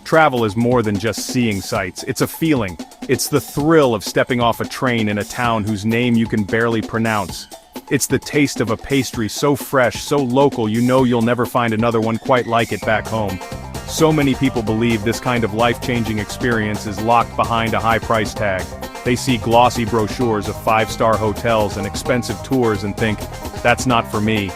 Travel is more than just seeing sights, it's a feeling. It's the thrill of stepping off a train in a town whose name you can barely pronounce. It's the taste of a pastry so fresh, so local you know you'll never find another one quite like it back home. So many people believe this kind of life-changing experience is locked behind a high price tag. They see glossy brochures of five-star hotels and expensive tours and think, that's not for me.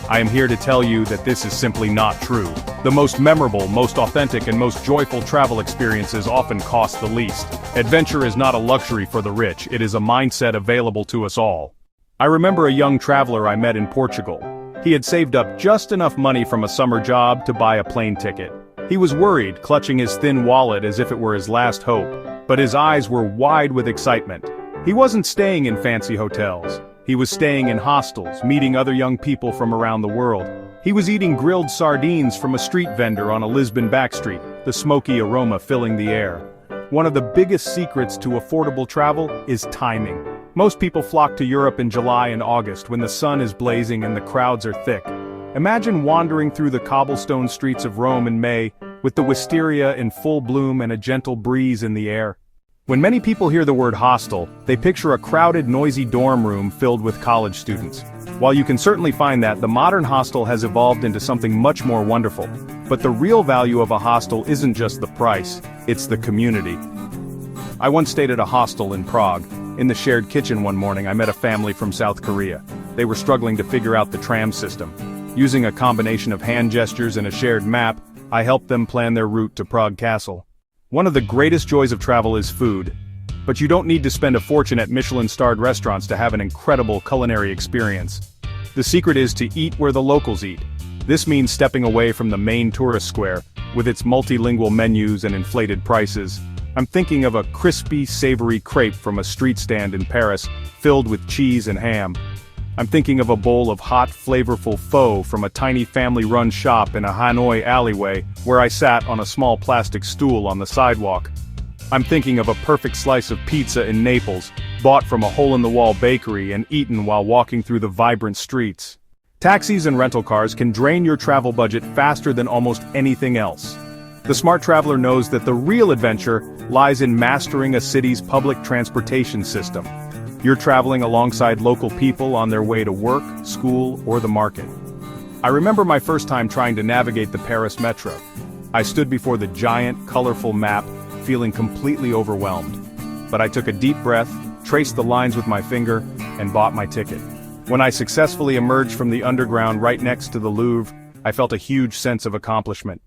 I am here to tell you that this is simply not true. The most memorable, most authentic, and most joyful travel experiences often cost the least. Adventure is not a luxury for the rich, it is a mindset available to us all. I remember a young traveler I met in Portugal. He had saved up just enough money from a summer job to buy a plane ticket. He was worried, clutching his thin wallet as if it were his last hope, but his eyes were wide with excitement. He wasn't staying in fancy hotels. He was staying in hostels, meeting other young people from around the world. He was eating grilled sardines from a street vendor on a Lisbon backstreet, the smoky aroma filling the air. One of the biggest secrets to affordable travel is timing. Most people flock to Europe in July and August when the sun is blazing and the crowds are thick. Imagine wandering through the cobblestone streets of Rome in May, with the wisteria in full bloom and a gentle breeze in the air. When many people hear the word hostel, they picture a crowded, noisy dorm room filled with college students. While you can certainly find that, the modern hostel has evolved into something much more wonderful. But the real value of a hostel isn't just the price, it's the community. I once stayed at a hostel in Prague. In the shared kitchen one morning, I met a family from South Korea. They were struggling to figure out the tram system. Using a combination of hand gestures and a shared map, I helped them plan their route to Prague Castle. One of the greatest joys of travel is food. But you don't need to spend a fortune at Michelin-starred restaurants to have an incredible culinary experience. The secret is to eat where the locals eat. This means stepping away from the main tourist square, with its multilingual menus and inflated prices. I'm thinking of a crispy, savory crepe from a street stand in Paris, filled with cheese and ham. I'm thinking of a bowl of hot, flavorful pho from a tiny family-run shop in a Hanoi alleyway, where I sat on a small plastic stool on the sidewalk. I'm thinking of a perfect slice of pizza in Naples, bought from a hole-in-the-wall bakery and eaten while walking through the vibrant streets. Taxis and rental cars can drain your travel budget faster than almost anything else. The smart traveler knows that the real adventure lies in mastering a city's public transportation system. You're traveling alongside local people on their way to work, school, or the market. I remember my first time trying to navigate the Paris metro. I stood before the giant, colorful map, feeling completely overwhelmed. But I took a deep breath, traced the lines with my finger, and bought my ticket. When I successfully emerged from the underground right next to the Louvre, I felt a huge sense of accomplishment.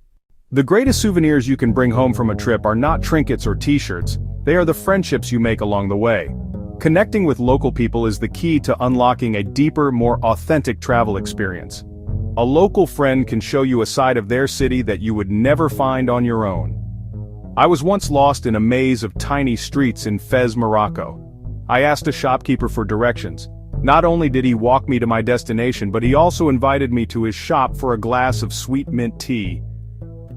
The greatest souvenirs you can bring home from a trip are not trinkets or t-shirts, they are the friendships you make along the way. Connecting with local people is the key to unlocking a deeper, more authentic travel experience. A local friend can show you a side of their city that you would never find on your own. I was once lost in a maze of tiny streets in Fez, Morocco. I asked a shopkeeper for directions. Not only did he walk me to my destination, but he also invited me to his shop for a glass of sweet mint tea.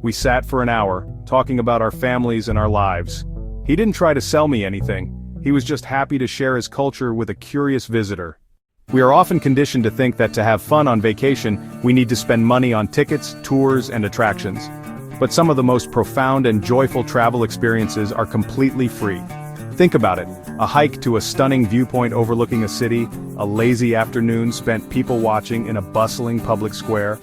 We sat for an hour, talking about our families and our lives. He didn't try to sell me anything. He was just happy to share his culture with a curious visitor. We are often conditioned to think that to have fun on vacation, we need to spend money on tickets, tours, and attractions. But some of the most profound and joyful travel experiences are completely free. Think about it, a hike to a stunning viewpoint overlooking a city, a lazy afternoon spent people watching in a bustling public square.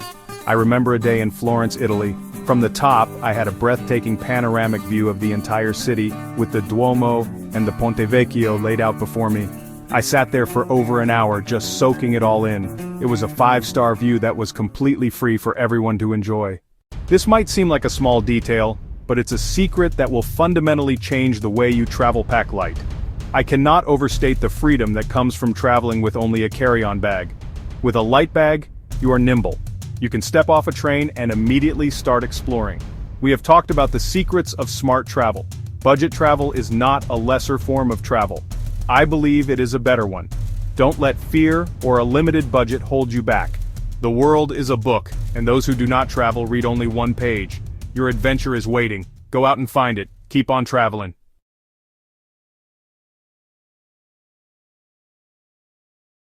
I remember a day in Florence, Italy. From the top, I had a breathtaking panoramic view of the entire city, with the Duomo and the Ponte Vecchio laid out before me. I sat there for over an hour just soaking it all in. It was a 5-star view that was completely free for everyone to enjoy. This might seem like a small detail, but it's a secret that will fundamentally change the way you travel. Pack light. I cannot overstate the freedom that comes from traveling with only a carry-on bag. With a light bag, you are nimble. You can step off a train and immediately start exploring. We have talked about the secrets of smart travel. Budget travel is not a lesser form of travel. I believe it is a better one. Don't let fear or a limited budget hold you back. The world is a book, and those who do not travel read only one page. Your adventure is waiting. Go out and find it. Keep on traveling.